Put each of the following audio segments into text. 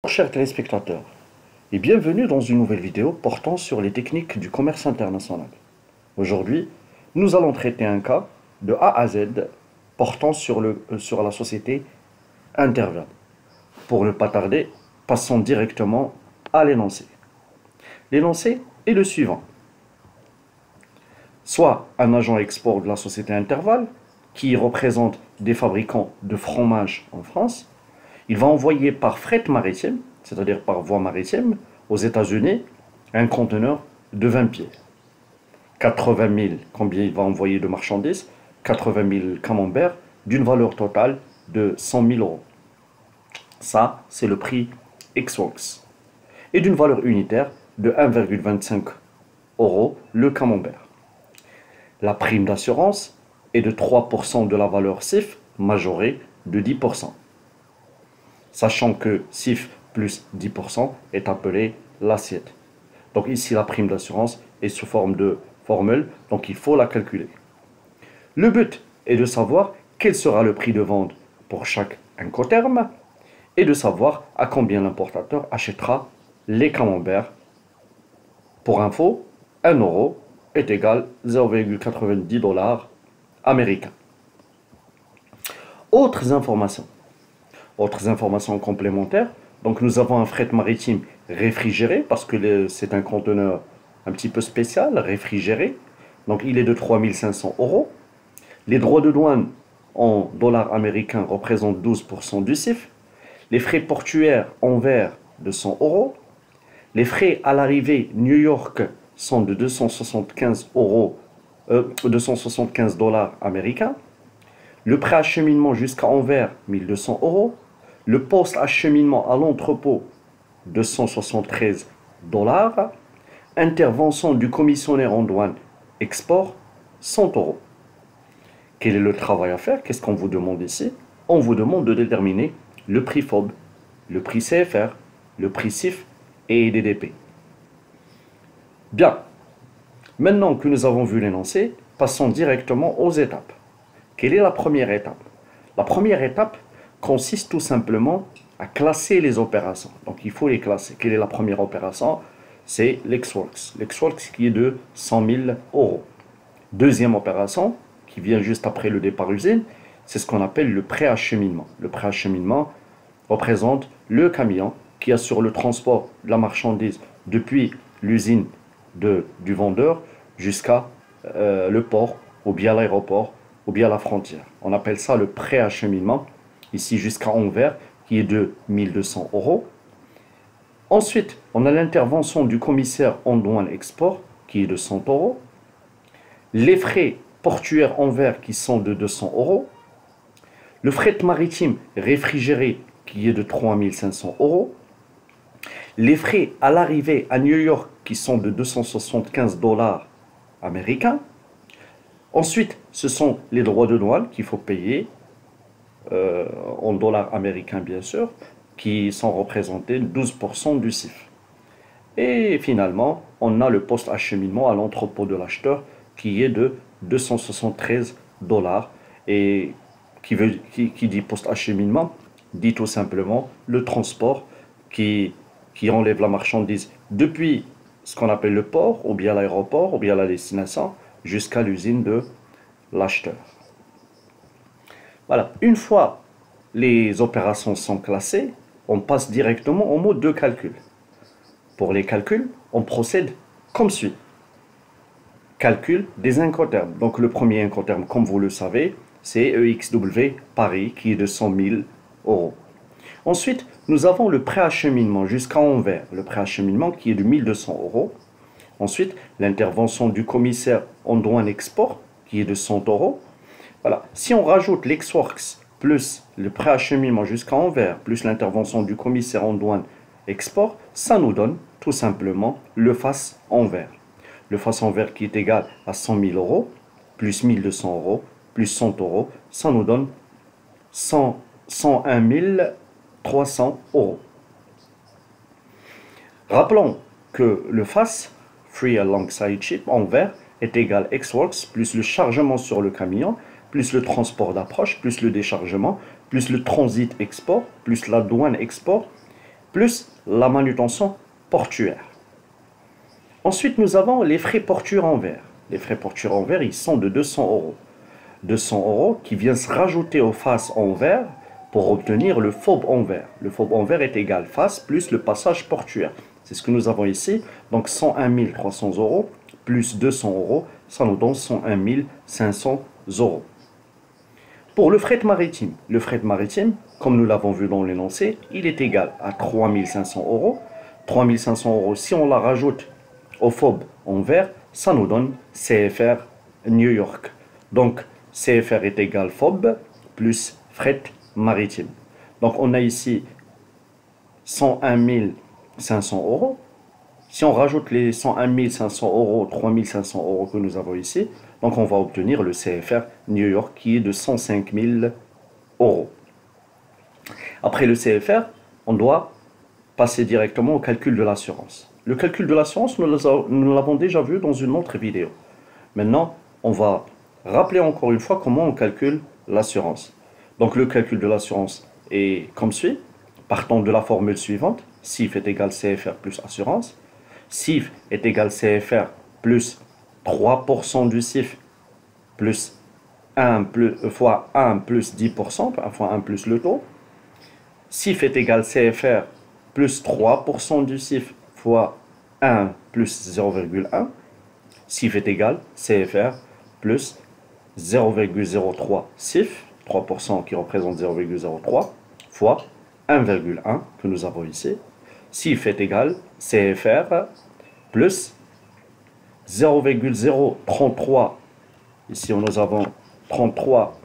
Bonjour chers téléspectateurs et bienvenue dans une nouvelle vidéo portant sur les techniques du commerce international. Aujourd'hui, nous allons traiter un cas de A à Z portant sur la société Interval. Pour ne pas tarder, passons directement à l'énoncé. L'énoncé est le suivant. Soit un agent export de la société Interval qui représente des fabricants de fromage en France, il va envoyer par fret maritime, c'est-à-dire par voie maritime, aux États-Unis, un conteneur de 20 pieds. 80 000, combien il va envoyer de marchandises? 80 000 camemberts d'une valeur totale de 100 000 euros. Ça, c'est le prix ex-works. Et d'une valeur unitaire de 1,25 euros le camembert. La prime d'assurance est de 3% de la valeur CIF majorée de 10%. Sachant que CIF plus 10% est appelé l'assiette. Donc ici, la prime d'assurance est sous forme de formule, donc il faut la calculer. Le but est de savoir quel sera le prix de vente pour chaque incoterm et de savoir à combien l'importateur achètera les camemberts. Pour info, 1 euro est égal à 0,90 $ américains. Autres informations complémentaires, donc nous avons un fret maritime réfrigéré, parce que c'est un conteneur un petit peu spécial, réfrigéré, donc il est de 3 500 euros. Les droits de douane en dollars américains représentent 12% du CIF, les frais portuaires envers de 100 euros, les frais à l'arrivée New York sont de 275 $ américains, le préacheminement jusqu'à Anvers 1200 euros, le post-acheminement à l'entrepôt 273 $, intervention du commissionnaire en douane export 100 euros. Quel est le travail à faire? Qu'est-ce qu'on vous demande ici? On vous demande de déterminer le prix FOB, le prix CFR, le prix CIF et DDP. Bien, maintenant que nous avons vu l'énoncé, passons directement aux étapes. Quelle est la première étape? La première étape consiste tout simplement à classer les opérations. Donc il faut les classer. Quelle est la première opération? C'est l'Ex-Works. L'Ex-Works qui est de 100 000 euros. Deuxième opération, qui vient juste après le départ usine, c'est ce qu'on appelle le préacheminement. Le préacheminement représente le camion qui assure le transport de la marchandise depuis l'usine du vendeur jusqu'à le port ou bien l'aéroport ou bien la frontière. On appelle ça le préacheminement, ici jusqu'à Anvers, qui est de 1200 euros. Ensuite, on a l'intervention du commissaire en douane export, qui est de 100 euros. Les frais portuaires Anvers, qui sont de 200 euros. Le fret maritime réfrigéré, qui est de 3500 euros. Les frais à l'arrivée à New York, qui sont de 275 $ américains. Ensuite, ce sont les droits de douane qu'il faut payer, en dollars américains bien sûr, qui sont représentés 12% du CIF. Et finalement, on a le post-acheminement à l'entrepôt de l'acheteur qui est de 273 $. Et qui dit post-acheminement, dit tout simplement le transport qui enlève la marchandise depuis ce qu'on appelle le port, ou bien l'aéroport, ou bien la destination, jusqu'à l'usine de l'acheteur. Voilà, une fois les opérations sont classées, on passe directement au mode de calcul. Pour les calculs, on procède comme suit. Calcul des incoterms. Donc le premier incoterm, comme vous le savez, c'est EXW Paris, qui est de 100 000 euros. Ensuite, nous avons le préacheminement jusqu'à Anvers, le préacheminement qui est de 1200 euros. Ensuite, l'intervention du commissaire en douane export, qui est de 100 euros. Voilà. Si on rajoute l'Ex-Works plus le préacheminement jusqu'à Anvers, plus l'intervention du commissaire en douane export, ça nous donne tout simplement le face Anvers. Le face Anvers qui est égal à 100 000 euros, plus 1200 euros, plus 100 euros, ça nous donne 101 300 euros. Rappelons que le face Free Alongside Ship Anvers est égal à Ex-Works plus le chargement sur le camion, plus le transport d'approche, plus le déchargement, plus le transit export, plus la douane export, plus la manutention portuaire. Ensuite, nous avons les frais portuaires en vert. Les frais portuaires en vert, ils sont de 200 euros. 200 euros qui viennent se rajouter aux faces en vert pour obtenir le FOB en vert. Le FOB en vert est égal face plus le passage portuaire. C'est ce que nous avons ici. Donc 101 300 euros plus 200 euros, ça nous donne 101 500 euros. Pour le fret maritime, comme nous l'avons vu dans l'énoncé, il est égal à 3 500 euros. 3 500 euros, si on la rajoute au FOB en vert, ça nous donne CFR New York. Donc, CFR est égal FOB plus fret maritime. Donc, on a ici 101 500 euros. Si on rajoute les 101 500 euros, 3 500 euros que nous avons ici, donc on va obtenir le CFR New York qui est de 105 000 euros. Après le CFR, on doit passer directement au calcul de l'assurance. Le calcul de l'assurance, nous l'avons déjà vu dans une autre vidéo. Maintenant, on va rappeler encore une fois comment on calcule l'assurance. Donc le calcul de l'assurance est comme suit, partant de la formule suivante, CIF est égal CFR plus assurance. CIF est égal CFR plus 3% du CIF plus 1 fois 1 plus 10%, fois 1 plus le taux. CIF est égal CFR plus 3% du CIF fois 1 plus 0,1. CIF est égal CFR plus 0,03 CIF, 3% qui représente 0,03, fois 1,1 que nous avons ici. CIF est égal CFR plus 0,033. Ici, nous avons 33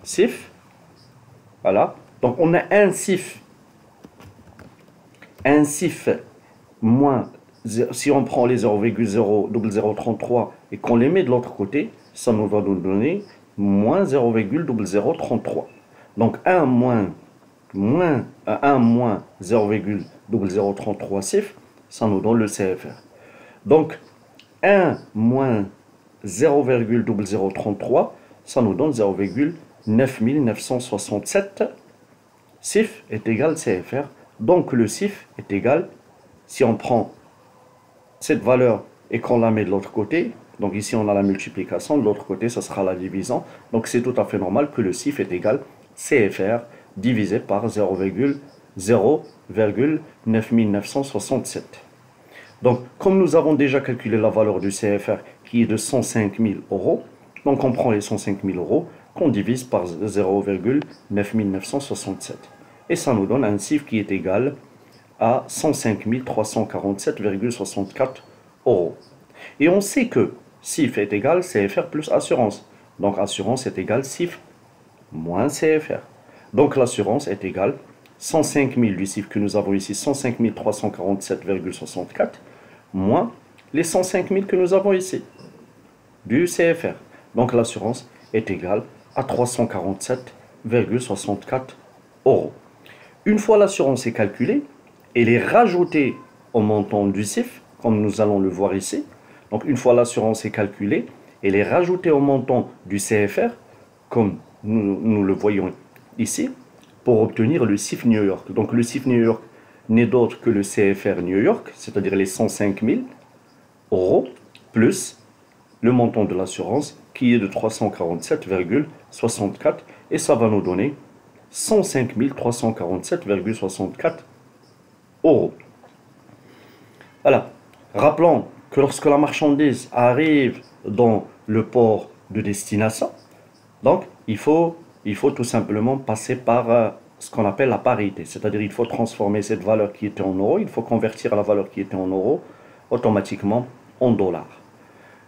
CIF. Voilà. Donc, on a un CIF. Un CIF moins, si on prend les 0,00033 et qu'on les met de l'autre côté, ça nous va nous donner moins 0,0033. Donc, 1 moins 0,0033 CIF, ça nous donne le CFR. Donc, 1 moins 0,0033, ça nous donne 0,9967. CIF est égal CFR. Donc, le CIF est égal, si on prend cette valeur et qu'on la met de l'autre côté, donc ici on a la multiplication, de l'autre côté, ça sera la division. Donc, c'est tout à fait normal que le CIF est égal CFR divisé par 0,9967. Donc, comme nous avons déjà calculé la valeur du CFR qui est de 105 000 euros, donc on prend les 105 000 euros qu'on divise par 0,9967. Et ça nous donne un CIF qui est égal à 105 347,64 euros. Et on sait que CIF est égal CFR plus assurance. Donc, assurance est égal CIF moins CFR. Donc, l'assurance est égale 105 000 du CIF que nous avons ici, 105 347,64, moins les 105 000 que nous avons ici, du CFR. Donc, l'assurance est égale à 347,64 euros. Une fois l'assurance est calculée, elle est rajoutée au montant du CIF, comme nous allons le voir ici. Donc, une fois l'assurance est calculée, elle est rajoutée au montant du CFR, comme nous le voyons ici, pour obtenir le CIF New York. Donc, le CIF New York n'est d'autre que le CFR New York, c'est-à-dire les 105 000 euros, plus le montant de l'assurance, qui est de 347,64, et ça va nous donner 105 347,64 euros. Voilà. Rappelons que lorsque la marchandise arrive dans le port de destination, donc il faut tout simplement passer par ce qu'on appelle la parité, c'est-à-dire il faut transformer cette valeur qui était en euros, il faut convertir la valeur qui était en euros automatiquement en dollars.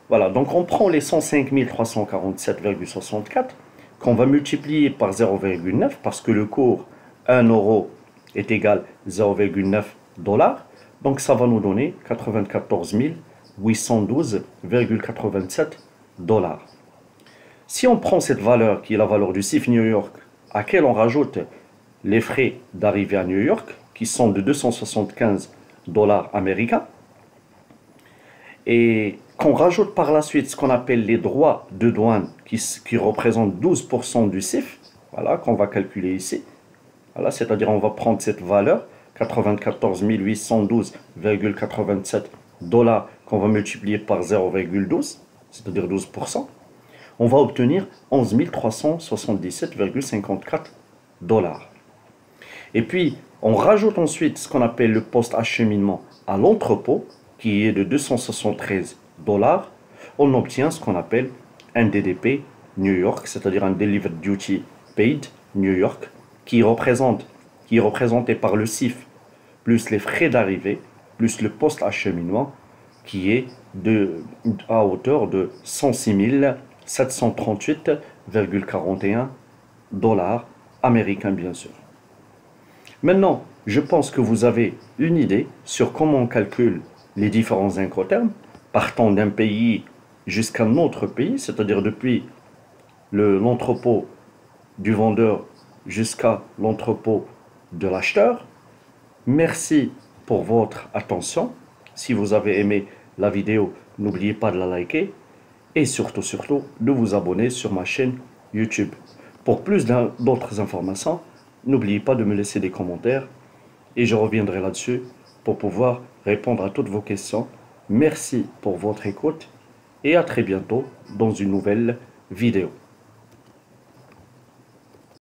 Voilà, donc on prend les 105 347,64 qu'on va multiplier par 0,9 parce que le cours 1 euro est égal à 0,9 dollars. Donc ça va nous donner 94 812,87 dollars. Si on prend cette valeur qui est la valeur du CIF New York, à laquelle on rajoute les frais d'arrivée à New York, qui sont de 275 dollars américains, et qu'on rajoute par la suite ce qu'on appelle les droits de douane qui représentent 12% du CIF, voilà, qu'on va calculer ici. Voilà, c'est-à-dire on va prendre cette valeur 94 812,87 dollars qu'on va multiplier par 0,12, c'est-à-dire 12%, on va obtenir 11 377,54 dollars. Et puis, on rajoute ensuite ce qu'on appelle le post-acheminement à l'entrepôt, qui est de 273 dollars. On obtient ce qu'on appelle un DDP New York, c'est-à-dire un Delivered Duty Paid New York, qui est représenté par le CIF, plus les frais d'arrivée, plus le post-acheminement, qui est à hauteur de 106 738,41 dollars américains, bien sûr. Maintenant, je pense que vous avez une idée sur comment on calcule les différents incoterms, partant d'un pays jusqu'à un autre pays, c'est-à-dire depuis l'entrepôt du vendeur jusqu'à l'entrepôt de l'acheteur. Merci pour votre attention. Si vous avez aimé la vidéo, n'oubliez pas de la liker et surtout de vous abonner sur ma chaîne YouTube. Pour plus d'autres informations, n'oubliez pas de me laisser des commentaires et je reviendrai là-dessus pour pouvoir répondre à toutes vos questions. Merci pour votre écoute et à très bientôt dans une nouvelle vidéo.